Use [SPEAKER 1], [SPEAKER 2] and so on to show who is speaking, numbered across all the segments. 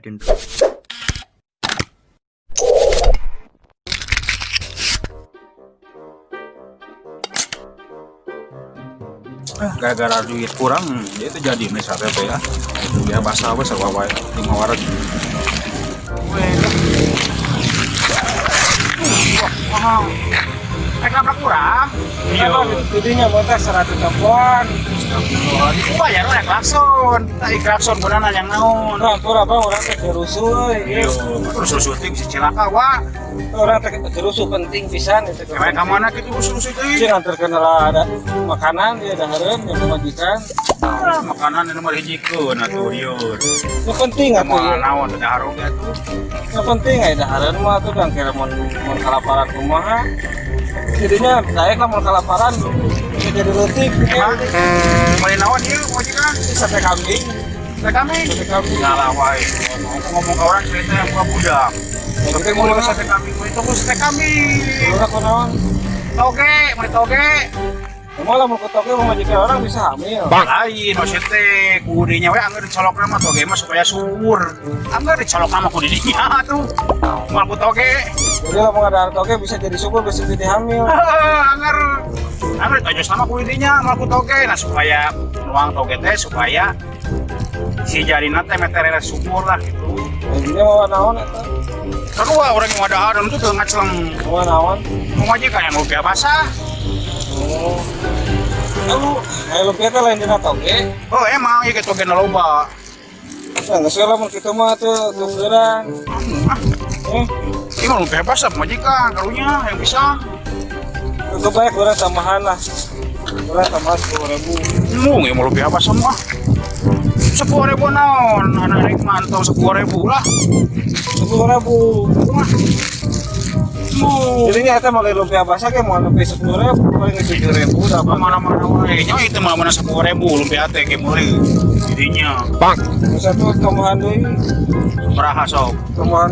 [SPEAKER 1] second.
[SPEAKER 2] Gara-gara duit kurang dia itu jadi nih sate teh ya. Dia basah we sarua wae 5 warat. Wah. Mereka kurang.
[SPEAKER 3] Iya, jadinya motor 100 telepon.
[SPEAKER 2] Bayar oleh klakson. Tadi klakson beneran yang naon.
[SPEAKER 3] Rampur apa orang teh rusuh
[SPEAKER 2] Iya, terus syuting si cilaka wa.
[SPEAKER 3] orang teh rusuh penting pisan itu.
[SPEAKER 2] Kayak mana gitu rusuh teh.
[SPEAKER 3] Sih nganter kenal ada makanan dia ada hareup yang pemajikan.
[SPEAKER 2] Makanan ini mah hijikeun atuh yeuh.
[SPEAKER 3] Itu penting atuh.
[SPEAKER 2] Mau naon teh harum ya tuh.
[SPEAKER 3] Yang penting ada hareup mah tuh dan kira mun kalaparan kumaha. Jadinya saya kan mau kelaparan jadi letik
[SPEAKER 2] Mulai naon ieu majikan?
[SPEAKER 3] sate kambing.
[SPEAKER 2] Teh kami. Salah wae. Ngomong ke orang cerita yang buka budak. Tapi mau sate kambing, mau itu sate kambing.
[SPEAKER 3] Orang konaon
[SPEAKER 2] Toge, mau toge.
[SPEAKER 3] malah mau ketoke mau majikan orang bisa hamil.
[SPEAKER 2] Lain maksudnya kudinya we anggar dicolok nama toge mah supaya subur. Anggar dicolok nama kudinya tuh. Mau aku toge.
[SPEAKER 3] Jadi lah mau ada toke bisa jadi subur bisa jadi hamil.
[SPEAKER 2] Anggar ditajos nama kudinya mau aku toge. Nah supaya nuang toge teh supaya si jarina teh meterera subur lah gitu.
[SPEAKER 3] Jadi mau naon eta?
[SPEAKER 2] Kedua orang yang ada harum tuh ngaceleng
[SPEAKER 3] Mau naon?
[SPEAKER 2] majikan yang udah basah.
[SPEAKER 3] Oh. Lalu, lupa kan lain dina toge.
[SPEAKER 2] Oh emang ya gitu gen loba.
[SPEAKER 3] Nah, nggak salah mau kita mah tuh tukeran.
[SPEAKER 2] Ini mau bebas lah majikan karunya yang bisa.
[SPEAKER 3] Itu baik orang tambahan lah. Orang tambahan 10.000.
[SPEAKER 2] Mung ya mau bebas semua. 10.000 naon, anak mantau 10.000 lah.
[SPEAKER 3] 10.000. Jadi nyata mau lumpia basah kayak mau lebih 10.000 paling 7.000 dapat.
[SPEAKER 2] Mana-mana wae nya itu mah mana 10.000 lumpia teh ge mulai jadinya.
[SPEAKER 3] Satu tambahan deui.
[SPEAKER 2] Baraha sok?
[SPEAKER 3] Tambahan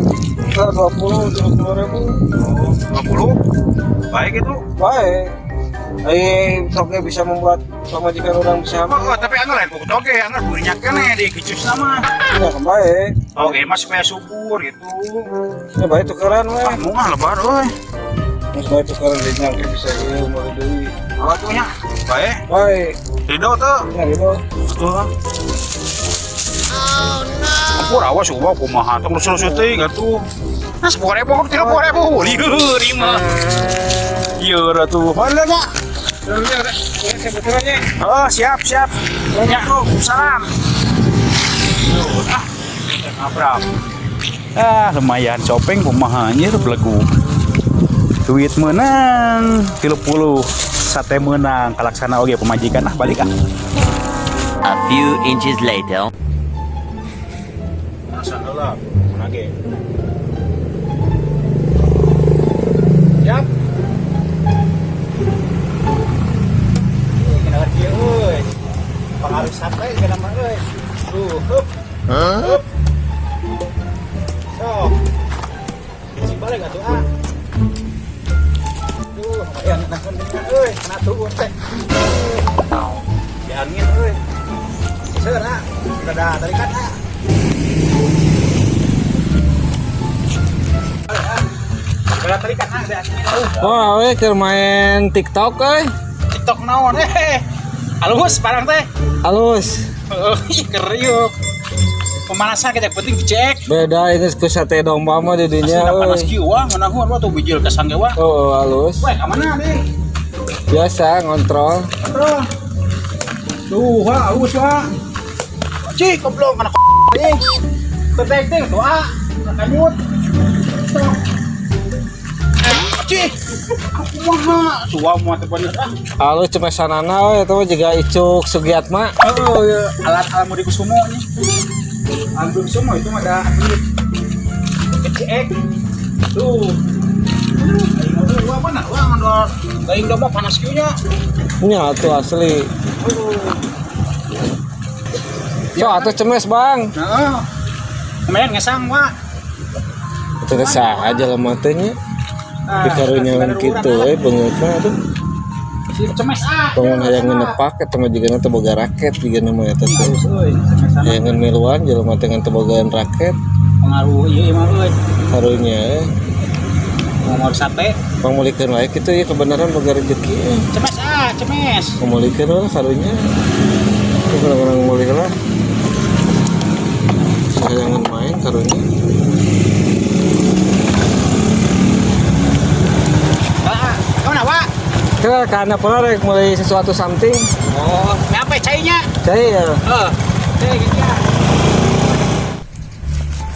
[SPEAKER 3] 20 30.000.
[SPEAKER 2] Oh, 20. Baik itu.
[SPEAKER 3] Baik. Toge bisa membuat pemajikan orang bisa hamil.
[SPEAKER 2] Oh, tapi anggar lain kuku toge, anggar burinya kene di kicus nama.
[SPEAKER 3] Ya kan baik.
[SPEAKER 2] Toge mah supaya subur gitu.
[SPEAKER 3] Ya baik tukeran weh.
[SPEAKER 2] Ah, mungah lebar euy.
[SPEAKER 3] Mas baik tukeran di nyangke bisa ieu mulai deui.
[SPEAKER 2] Awak tuh nya. Baik.
[SPEAKER 3] Baik.
[SPEAKER 2] Ridho tuh.
[SPEAKER 3] Ya gitu.
[SPEAKER 2] Tuh. Oh no. Ampun awas ubah kumaha tong lusu-lusu teh gatuh. Nah 10.000 kok 30.000. Lieur ieu mah. Lieur atuh. Balanya. Oh siap. Waalaikumsalam. Lumayan copeng kumahanya belagu. Duit menang 30 sate menang kalaksana oge pemajikan balik ah.
[SPEAKER 4] A few inches later.
[SPEAKER 2] Masa heula nage. Siap. Kena kieu euy. Pengaruh sate kena mah euy. Tuh, hup. Hup. Sok. Si balik atuh ah. Tuh, yang nakon euy, na tuh teh. Di angin euy. Seur ah. Udah tarikan ah. Udah tarikan ah, ada angin.
[SPEAKER 3] Wah, we keur main TikTok euy.
[SPEAKER 2] TikTok naon halus barang teh.
[SPEAKER 3] Halus.
[SPEAKER 2] Keriuk pemanasan kita penting dicek
[SPEAKER 3] Beda ini ku sate domba mah di dinya
[SPEAKER 2] panas
[SPEAKER 3] euy.
[SPEAKER 2] kieu wah ngeunahun tuh bijil kasangge wah.
[SPEAKER 3] Oh, halus.
[SPEAKER 2] Weh ka mana deh
[SPEAKER 3] Biasa ngontrol.
[SPEAKER 2] tuh wah halus wah cik goblok anak nih tetek tuh ah kanyut cik kumaha suam mah teh bener ah.
[SPEAKER 3] Halus cuma sanana we eta mah juga Icuk Sugiatma.
[SPEAKER 2] Oh, alat mau dikusumo nih. Alat dikusumo itu mah ada cek. Tuh. Ayo apa nak? Wah, ngandol. Gaing domba panas kieu nya.
[SPEAKER 3] Nya atuh asli. So atuh cemes, Bang.
[SPEAKER 2] Heeh. Lumayan ngesang, Wak.
[SPEAKER 3] Itu sah aja lah matanya. Dikarunya kitu we beungeutna atuh.
[SPEAKER 2] Si cemes ah.
[SPEAKER 3] Pengen hayang ngenepak eta mah jigana teu boga raket jigana mah eta teh. Hayangan miluan jelema teh ngan teu bogaan raket.
[SPEAKER 2] pengaruh iya mah euy.
[SPEAKER 3] Karunya
[SPEAKER 2] Nomor sate.
[SPEAKER 3] pamulikeun wae kitu ya kebenaran boga rezeki.
[SPEAKER 2] Cemes.
[SPEAKER 3] Pamulikeun lah karunya. Orang-orang mulih lah. Jangan main karunya.
[SPEAKER 2] Kemana, Pak?
[SPEAKER 3] Kira karena pernah rek mulai sesuatu something.
[SPEAKER 2] Oh, apa cainya?
[SPEAKER 3] Cai ya.
[SPEAKER 2] Cai gitu ya.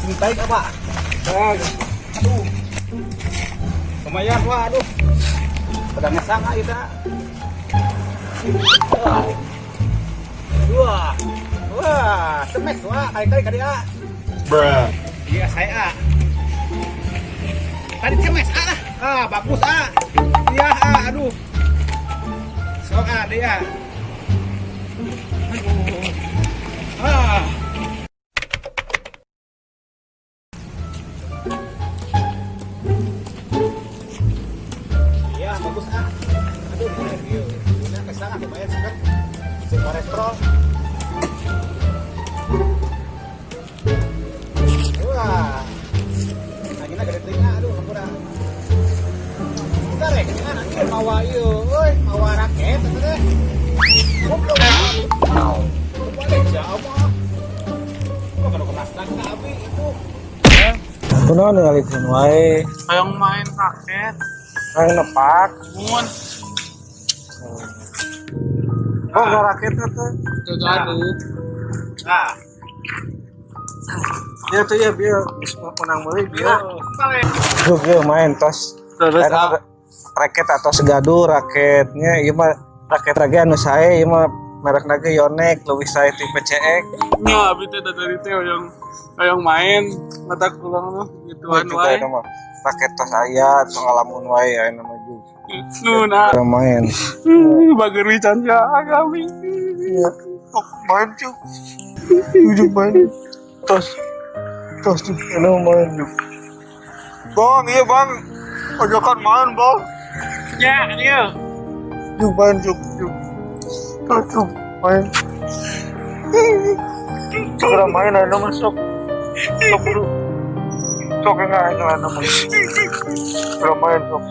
[SPEAKER 2] Sini baik apa? Aduh. Lumayan, wah, aduh. Pedangnya sangat kita. Wah, cemes, wah, kali-kali kali A. Iya, saya A. Tadi cemes A lah. Bagus A. Iya A, aduh. Sok A dia. Aduh. Iya, bagus A. Aduh, review. Ini kesana lumayan sekat. Kolesterol. Wah. Lagi gede telinga, aduh, hampura. Kita rek, gimana? Ini mawa ieu, euy, mawa raket eta teh. Goblok. Balik jauh mah. Kok kana kemastan ka abi itu.
[SPEAKER 3] Kunaon ngalikeun wae.
[SPEAKER 2] Hayang main raket.
[SPEAKER 3] Hayang nepak.
[SPEAKER 2] Mun
[SPEAKER 3] Oh, raket eta.
[SPEAKER 2] gaduh. Ah.
[SPEAKER 3] Ya tuh ya biar semua menang mulai biar.
[SPEAKER 2] Balik.
[SPEAKER 3] Gue main tos.
[SPEAKER 2] Terus
[SPEAKER 3] Raket atau segadu raketnya ieu mah raket lagi anu sae ieu mah merek lagi Yonex leuwih sae tipe CX.
[SPEAKER 1] Ya, abis itu dari itu yang main mata kulang mah gituan wae.
[SPEAKER 3] Raket tos aya tong ngalamun wae aya nama juga.
[SPEAKER 1] Nuna,
[SPEAKER 3] Main.
[SPEAKER 1] bageri canja kami.
[SPEAKER 3] Iya. Main cuk. Ujung main. Tos tuh anu main cuk. Bang, iya bang. Ajakan main bang.
[SPEAKER 1] Ya, iya.
[SPEAKER 3] Cuk main cuk. Cuk main. Coba main ada masuk. Sok dulu. Sok enggak ada nama. Coba main sok.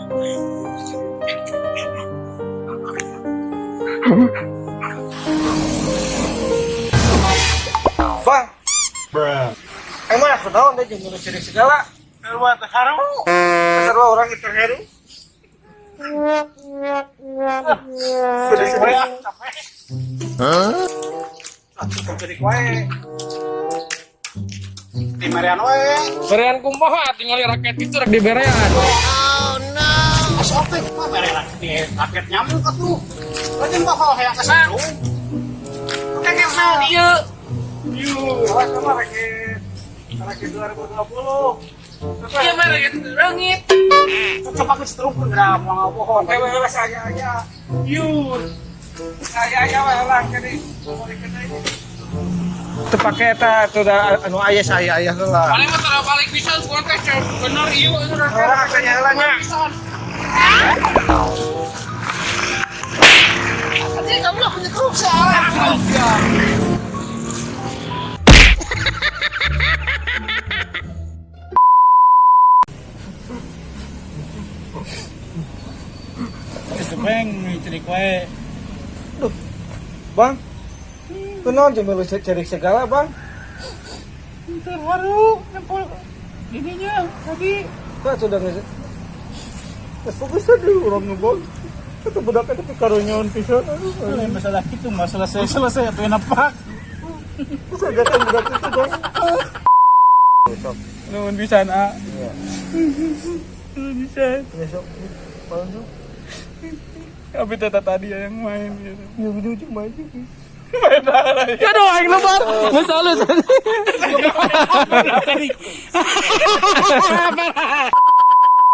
[SPEAKER 3] Bang. Emang aku tahu dia jangan cari segala.
[SPEAKER 1] Luar terharu.
[SPEAKER 3] Pasar orang itu terharu. Sudah saya capek. Aku jadi kue.
[SPEAKER 2] Di Marian we.
[SPEAKER 1] Berean kumaha tinggal raket itu rek di berean.
[SPEAKER 2] Asopek mah mere raket nyamuk atuh. Lain bakal hayang ka situ. Kan kenal dia.
[SPEAKER 3] Awas sama raket 2020.
[SPEAKER 1] Iya mere rengit.
[SPEAKER 2] Coba ke setruk geura mau bohong.
[SPEAKER 3] Kayak saya aja.
[SPEAKER 1] Yur.
[SPEAKER 3] Saya aja lah jadi. Itu pakai eta tuh anu aya saya aya heula.
[SPEAKER 1] Paling mah tara balik bisa kuat teh bener ieu anu raket.
[SPEAKER 3] Orang kayaknya heula nya.
[SPEAKER 2] Tadi kamu lah punya keruk salah.
[SPEAKER 1] Sebeng cerik wae.
[SPEAKER 3] Bang. Kunaon jeung melu cari segala, Bang?
[SPEAKER 1] Terharu nempel ininya tadi.
[SPEAKER 3] Kok sudah nggak? Fokus tadi orang ngebol. Itu budak itu karonyon pisan.
[SPEAKER 2] Lain masalah itu masalah selesai atuh napak.
[SPEAKER 3] Bisa datang budak itu, Bang.
[SPEAKER 1] Nuhun pisan A.
[SPEAKER 3] Iya.
[SPEAKER 1] Nuhun pisan.
[SPEAKER 3] Besok malam
[SPEAKER 1] Tapi tadi yang main gitu.
[SPEAKER 3] ujung main juga.
[SPEAKER 1] Ya doang lebar. Ngesalus.